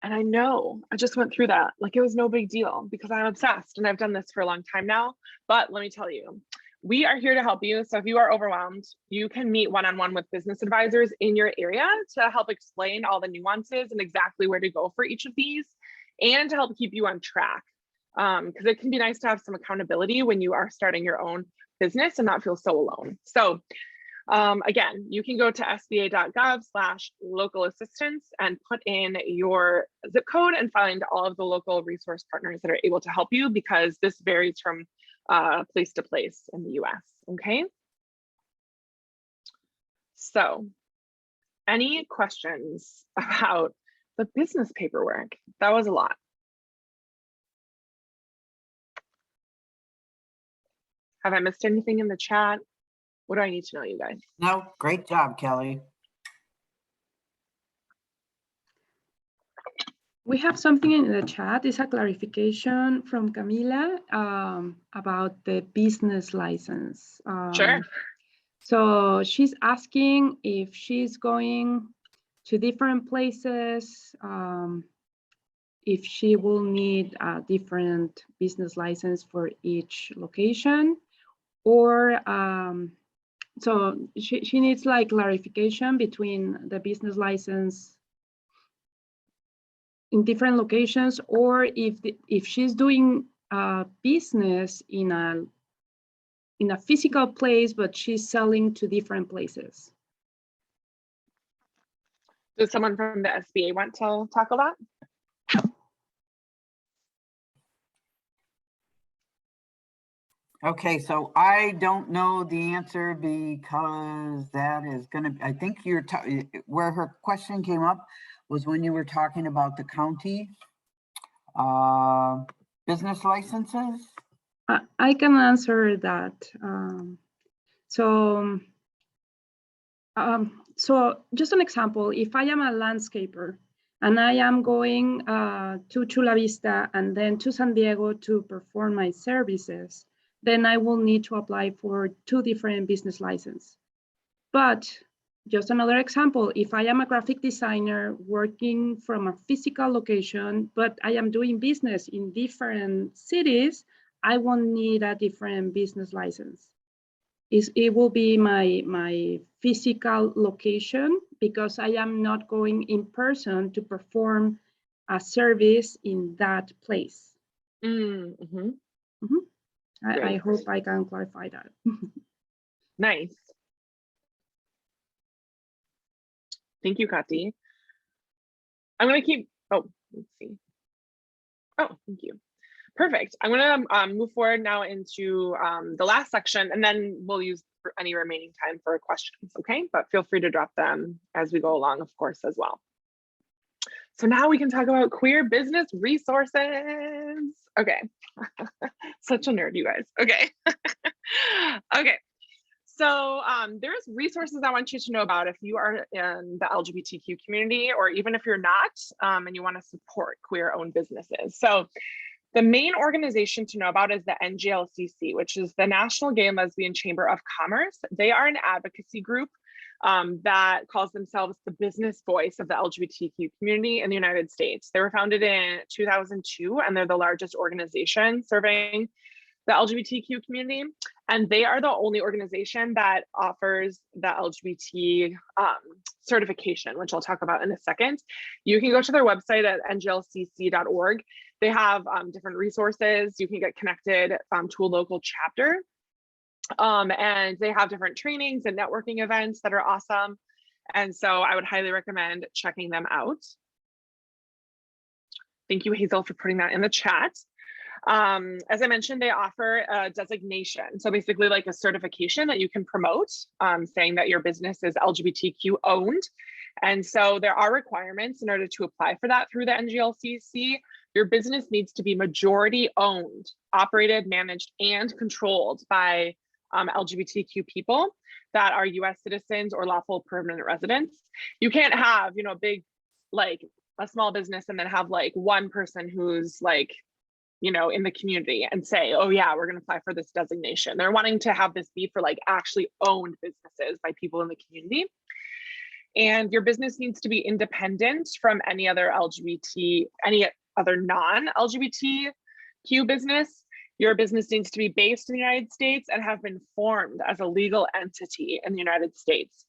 And I know I just went through that like it was no big deal because I'm obsessed and I've done this for a long time now. But let me tell you, we are here to help you. So if you are overwhelmed, you can meet one-on-one with business advisors in your area to help explain all the nuances and exactly where to go for each of these and to help keep you on track. Because it can be nice to have some accountability when you are starting your own business and not feel so alone. So again, you can go to sba.gov/local assistance and put in your zip code and find all of the local resource partners that are able to help you because this varies from place to place in the US, okay? So any questions about the business paperwork? That was a lot. Have I missed anything in the chat? What do I need to know, you guys? No, great job, Kelly. We have something in the chat. It's a clarification from Camila about the business license. Sure. So she's asking if she's going to different places, if she will need a different business license for each location, or so she needs like clarification between the business license in different locations, or if she's doing business in a physical place, but she's selling to different places. Does someone from the SBA want to tackle that? Okay, so I don't know the answer because that is gonna, I think where her question came up was when you were talking about the county business licenses. I can answer that. So just an example, if I am a landscaper and I am going to Chula Vista and then to San Diego to perform my services, then I will need to apply for 2 different business licenses. But just another example, if I am a graphic designer working from a physical location, but I am doing business in different cities, I won't need a different business license. It will be my physical location because I am not going in person to perform a service in that place. Mm-hmm. I hope I can clarify that. Nice. Thank you, Kati. I'm going to keep, oh, let's see. Oh, thank you. Perfect. I'm going to move forward now into the last section, and then we'll use any remaining time for questions, okay? But feel free to drop them as we go along, of course, as well. So now we can talk about queer business resources. Okay. Such a nerd, you guys. Okay. Okay. So there's resources I want you to know about if you are in the LGBTQ community, or even if you're not, and you want to support queer-owned businesses. So the main organization to know about is the NGLCC, which is the National Gay and Lesbian Chamber of Commerce. They are an advocacy group that calls themselves the business voice of the LGBTQ community in the United States. They were founded in 2002, and they're the largest organization serving the LGBTQ community. And they are the only organization that offers the LGBT certification, which I'll talk about in a second. You can go to their website at nglcc.org. They have different resources. You can get connected to a local chapter. And they have different trainings and networking events that are awesome. And so I would highly recommend checking them out. Thank you, Hazel, for putting that in the chat. As I mentioned, they offer a designation. So basically like a certification that you can promote, saying that your business is LGBTQ owned. And so there are requirements in order to apply for that through the NGLCC. Your business needs to be majority owned, operated, managed, and controlled by LGBTQ people that are US citizens or lawful permanent residents. You can't have, you know, big, like a small business and then have like one person who's like, you know, in the community and say, oh yeah, we're going to apply for this designation. They're wanting to have this be for like actually owned businesses by people in the community. And your business needs to be independent from any other non-LGBTQ business. Your business needs to be based in the United States and have been formed as a legal entity in the United States.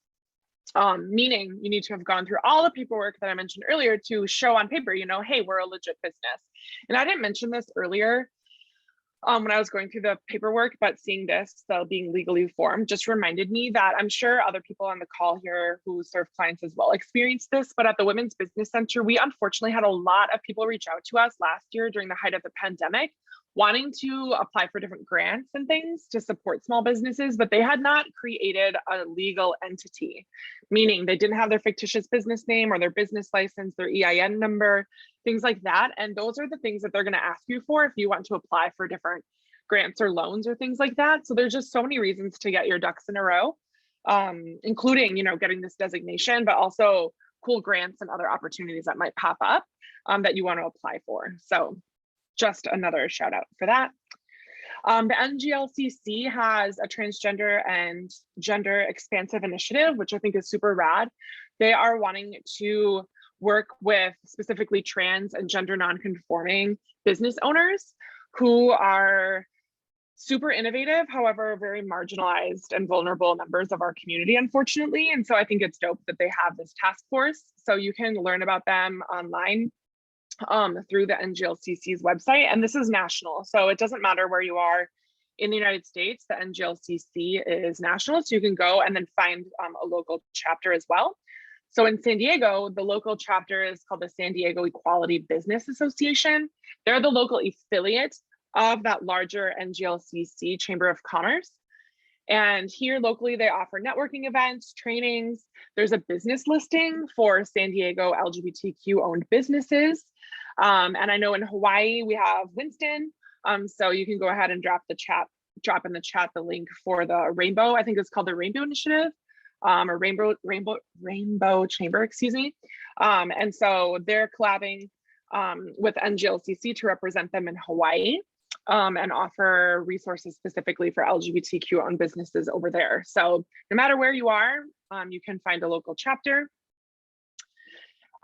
Meaning you need to have gone through all the paperwork that I mentioned earlier to show on paper, you know, hey, we're a legit business. And I didn't mention this earlier when I was going through the paperwork, but seeing this, so being legally formed, just reminded me that I'm sure other people on the call here who serve clients as well experienced this, but at the Women's Business Center, we unfortunately had a lot of people reach out to us last year during the height of the pandemic, wanting to apply for different grants and things to support small businesses, but they had not created a legal entity, meaning they didn't have their fictitious business name or their business license, their EIN number, things like that. And those are the things that they're going to ask you for if you want to apply for different grants or loans or things like that. So there's just so many reasons to get your ducks in a row, including, you know, getting this designation, but also cool grants and other opportunities that might pop up that you want to apply for. So just another shout out for that. The NGLCC has a transgender and gender expansive initiative, which I think is super rad. They are wanting to work with specifically trans and gender non-conforming business owners who are super innovative, however, very marginalized and vulnerable members of our community, unfortunately. And so I think it's dope that they have this task force. So you can learn about them online through the NGLCC's website. And this is national. So it doesn't matter where you are in the United States, the NGLCC is national. So you can go and then find a local chapter as well. So in San Diego, the local chapter is called the San Diego Equality Business Association. They're the local affiliate of that larger NGLCC Chamber of Commerce. And here locally, they offer networking events, trainings. There's a business listing for San Diego LGBTQ owned businesses. And I know in Hawaii, we have Winston. So you can go ahead and drop in the chat the link for the Rainbow. I think it's called the Rainbow Initiative, or Rainbow Chamber, excuse me. And so they're collabing with NGLCC to represent them in Hawaii. And offer resources specifically for LGBTQ owned businesses over there. So no matter where you are, you can find a local chapter.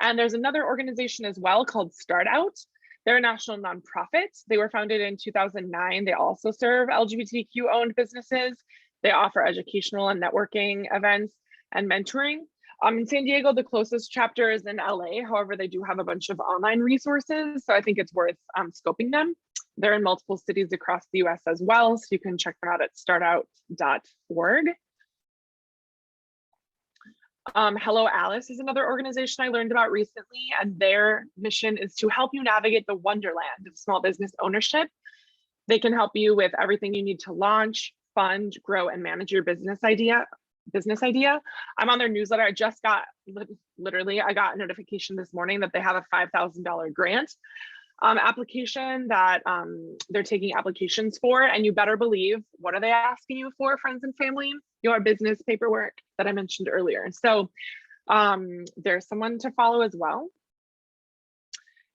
And there's another organization as well called Start Out. They're a national nonprofit. They were founded in 2009. They also serve LGBTQ owned businesses. They offer educational and networking events and mentoring. In San Diego, the closest chapter is in LA. However, they do have a bunch of online resources. So I think it's worth scoping them. They're in multiple cities across the US as well. So you can check them out at startout.org. Hello Alice is another organization I learned about recently, and their mission is to help you navigate the wonderland of small business ownership. They can help you with everything you need to launch, fund, grow, and manage your business idea. I'm on their newsletter. I just got, literally, I got a notification this morning that they have a $5,000 grant application that they're taking applications for. And you better believe, what are they asking you for, friends and family? Your business paperwork that I mentioned earlier. So there's someone to follow as well.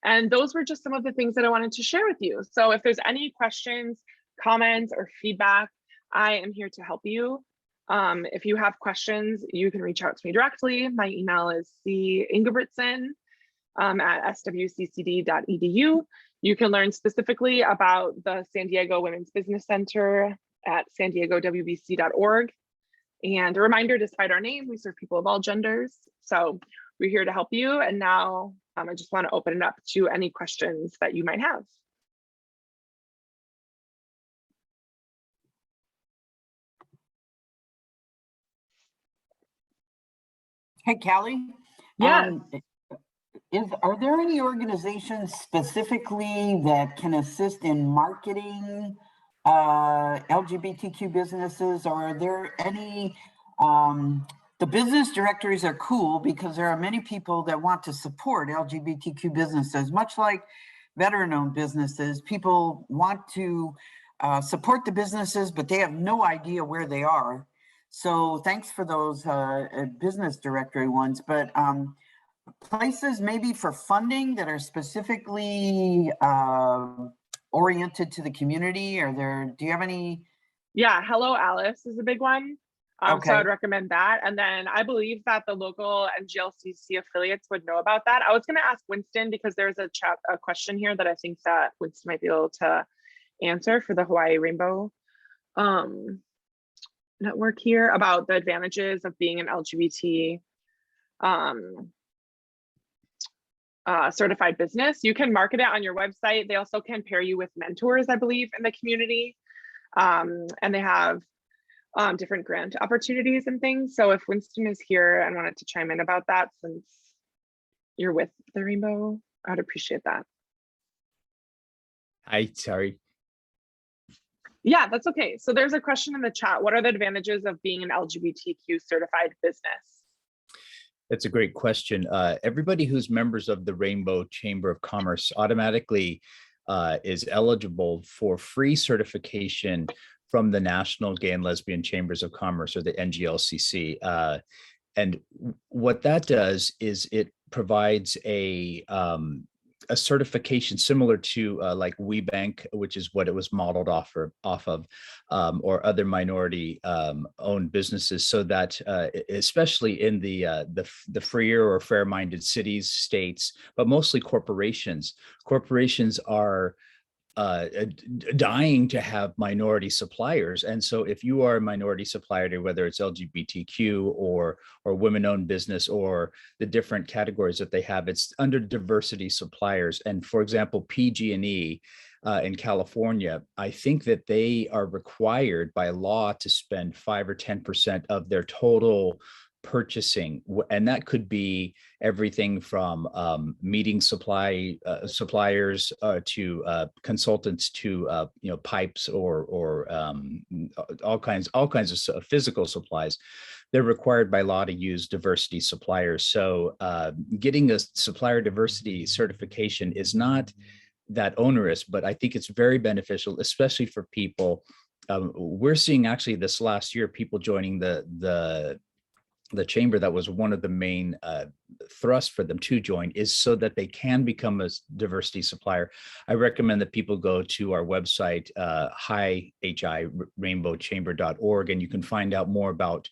And those were just some of the things that I wanted to share with you. So if there's any questions, comments, or feedback, I am here to help you. If you have questions, you can reach out to me directly. My email is cingebrigtsen at swccd.edu. You can learn specifically about the San Diego Women's Business Center at sandiegowbc.org. And a reminder, despite our name, we serve people of all genders. So we're here to help you. And now I just want to open it up to any questions that you might have. Hey, Callie. Yeah. Are there any organizations specifically that can assist in marketing LGBTQ businesses, or are there any, the business directories are cool because there are many people that want to support LGBTQ businesses, much like veteran-owned businesses. People want to support the businesses, but they have no idea where they are. So thanks for those business directory ones, but places maybe for funding that are specifically oriented to the community? Are there, do you have any? Yeah, Hello Alice is a big one. Okay. So I'd recommend that. And then I believe that the local NGLCC affiliates would know about that. I was going to ask Winston because there's a question here that I think that Winston might be able to answer for the Hawaii Rainbow network here about the advantages of being an LGBT certified business. You can market it on your website. They also can pair you with mentors, I believe, in the community. And they have different grant opportunities and things. So if Winston is here and wanted to chime in about that, since you're with the Rainbow, I'd appreciate that. Sorry. Yeah, that's okay. So there's a question in the chat. What are the advantages of being an LGBTQ certified business? That's a great question. Everybody who's members of the Rainbow Chamber of Commerce automatically is eligible for free certification from the National Gay and Lesbian Chambers of Commerce, or the NGLCC. And what that does is it provides a certification similar to like WeBank, which is what it was modeled off of, or other minority owned businesses, so that especially in the freer or fair-minded cities, states, but mostly corporations are dying to have minority suppliers. And so if you are a minority supplier to whether it's LGBTQ or women-owned business or the different categories that they have, it's under diversity suppliers. And for example, PG&E in California, I think that they are required by law to spend 5 or 10% of their total purchasing, and that could be everything from meeting suppliers to consultants to pipes or all kinds of physical supplies. They're required by law to use diversity suppliers. So getting a supplier diversity certification is not that onerous, but I think it's very beneficial, especially for people. We're seeing actually this last year people joining the chamber. That was one of the main thrusts for them to join, is so that they can become a diversity supplier. I recommend that people go to our website, rainbowchamber.org, and you can find out more about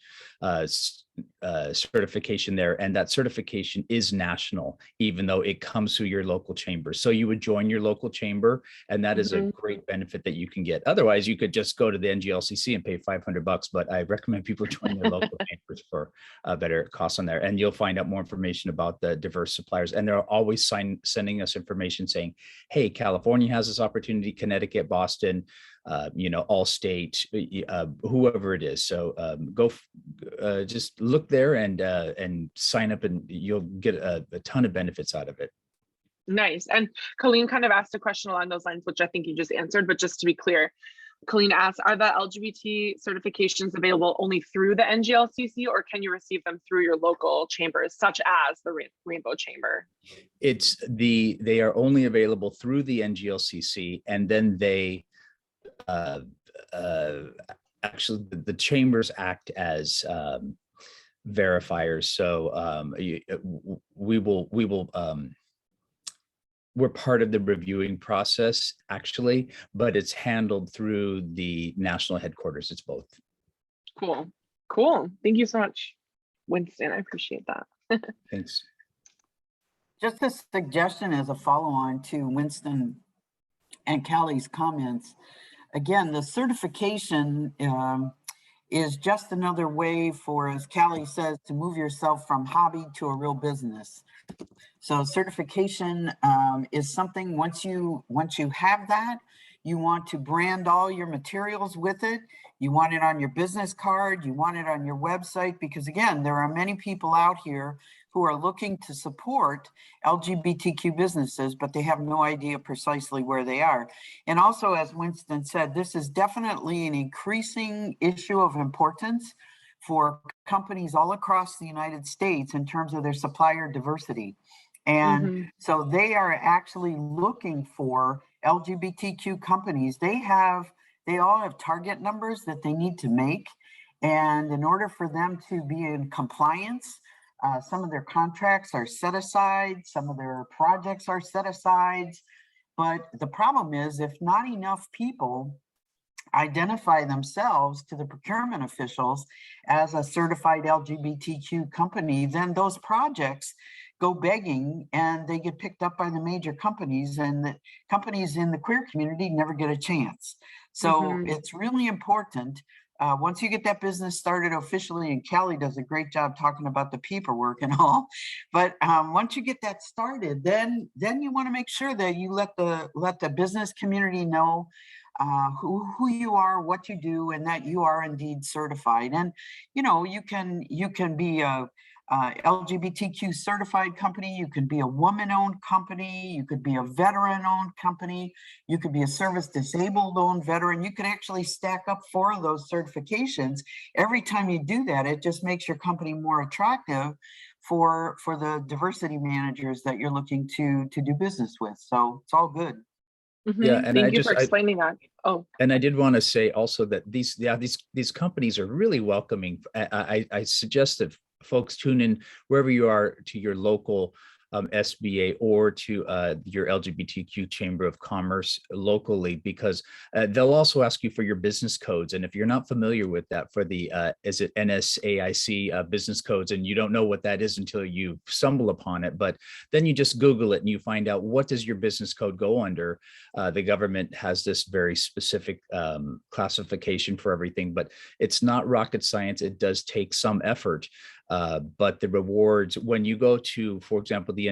certification there. And that certification is national, even though it comes through your local chamber. So you would join your local chamber, and that is a great benefit that you can get. Otherwise, you could just go to the NGLCC and pay $500, but I recommend people join their local chambers for better costs on there. And you'll find out more information about the diverse suppliers. And they're always sending us information saying, hey, California has this opportunity, Connecticut, Boston, Allstate, whoever it is. So go just look there and sign up, and you'll get a ton of benefits out of it. Nice. And Colleen kind of asked a question along those lines, which I think you just answered, but just to be clear, Colleen asked, are the LGBT certifications available only through the NGLCC, or can you receive them through your local chambers, such as the Rainbow Chamber? They are only available through the NGLCC, and then they actually the chambers act as verifiers. So we're part of the reviewing process, actually, but it's handled through the national headquarters. It's both. Cool. Thank you so much, Winston. I appreciate that. Thanks. Just a suggestion as a follow-on to Winston and Callie's comments. Again, the certification is just another way for, as Callie says, to move yourself from hobby to a real business. So certification is something, once you have that, you want to brand all your materials with it. You want it on your business card. You want it on your website, because again, there are many people out here who are looking to support LGBTQ businesses, but they have no idea precisely where they are. And also, as Winston said, this is definitely an increasing issue of importance for companies all across the United States in terms of their supplier diversity. And so they are actually looking for LGBTQ companies. They all have target numbers that they need to make. And in order for them to be in compliance, some of their contracts are set aside, some of their projects are set aside. But the problem is, if not enough people identify themselves to the procurement officials as a certified LGBTQ company, then those projects go begging and they get picked up by the major companies, and the companies in the queer community never get a chance. So it's really important. Once you get that business started officially, and Callie does a great job talking about the paperwork and all, but once you get that started, then you want to make sure that you let the business community know who you are, what you do, and that you are indeed certified. And you can be a LGBTQ certified company, you could be a woman-owned company, you could be a veteran-owned company, you could be a service disabled-owned veteran. You could actually stack up 4 of those certifications. Every time you do that, it just makes your company more attractive for the diversity managers that you're looking to do business with. So it's all good. Yeah, and thank you for explaining that. Oh, and I did want to say also that these companies are really welcoming. I suggest that folks tune in wherever you are to your local SBA or to your LGBTQ Chamber of Commerce locally, because they'll also ask you for your business codes. And if you're not familiar with that, for the is it NSAIC business codes, and you don't know what that is until you stumble upon it, but then you just Google it and you find out, what does your business code go under? The government has this very specific classification for everything, but it's not rocket science. It does take some effort. But the rewards, when you go to, for example, the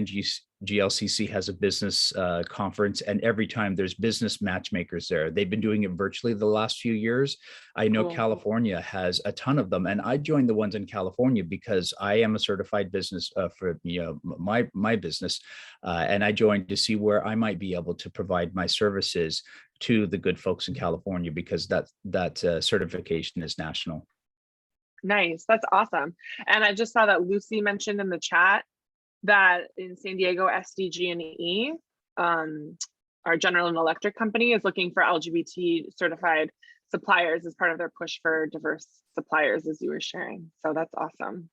GLCC has a business conference, and every time there's business matchmakers there. They've been doing it virtually the last few years. I know Cool. California has a ton of them, and I joined the ones in California because I am a certified business for my business, and I joined to see where I might be able to provide my services to the good folks in California, because that certification is national. Nice, that's awesome. And I just saw that Lucy mentioned in the chat that in San Diego, SDG&E, our General and Electric company, is looking for LGBT certified suppliers as part of their push for diverse suppliers, as you were sharing. So that's awesome.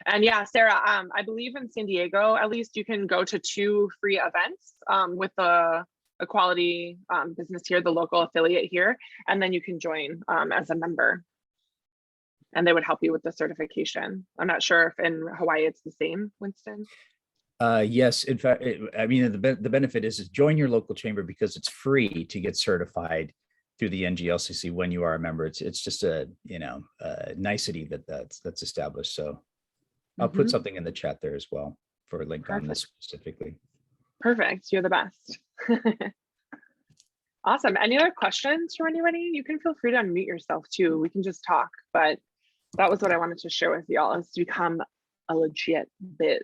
And yeah, Sarah, I believe in San Diego, at least, you can go to 2 free events with the Equality business here, the local affiliate here, and then you can join as a member. And they would help you with the certification. I'm not sure if in Hawaii it's the same, Winston. Yes, in fact, I mean, the benefit is join your local chamber, because it's free to get certified through the NGLCC when you are a member. It's just a nicety that's established. So I'll put something in the chat there as well for a link on this specifically. Perfect, you're the best. Awesome. Any other questions from anybody? You can feel free to unmute yourself too. We can just talk, but that was what I wanted to share with y'all, is to become a legit biz.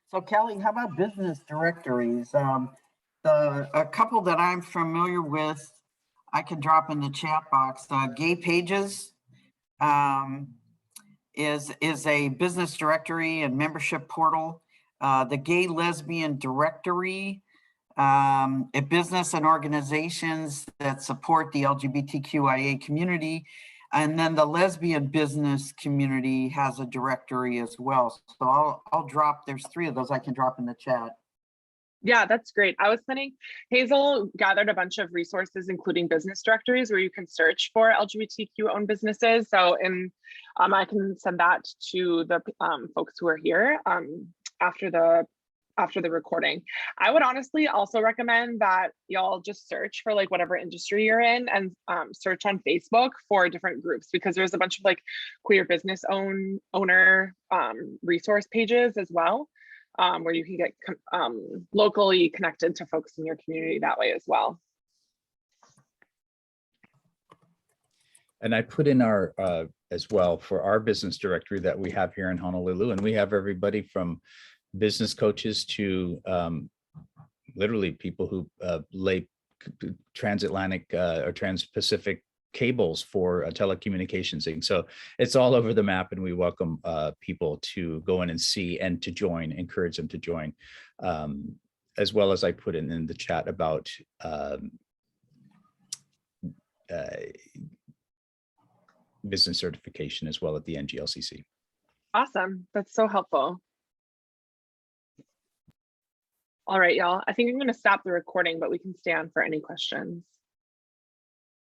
So Kelly, how about business directories? A couple that I'm familiar with, I can drop in the chat box. Gay Pages is a business directory and membership portal. The Gay Lesbian Directory, a business and organizations that support the LGBTQIA community. And then the lesbian business community has a directory as well. So I'll drop, there's 3 of those I can drop in the chat. Yeah, that's great. I was planning, Hazel gathered a bunch of resources, including business directories where you can search for LGBTQ owned businesses. So I can send that to the folks who are here after the recording. I would honestly also recommend that y'all just search for like whatever industry you're in, and search on Facebook for different groups, because there's a bunch of like queer business owner resource pages as well, where you can get locally connected to folks in your community that way as well. And I put in our as well for our business directory that we have here in Honolulu, and we have everybody from business coaches to literally people who lay transatlantic or trans-Pacific cables for telecommunications things. So it's all over the map, and we welcome people to go in and see and to join, encourage them to join. As well as I put in the chat about business certification as well at the NGLCC. Awesome, that's so helpful. All right, y'all, I think I'm going to stop the recording, but we can stay on for any questions.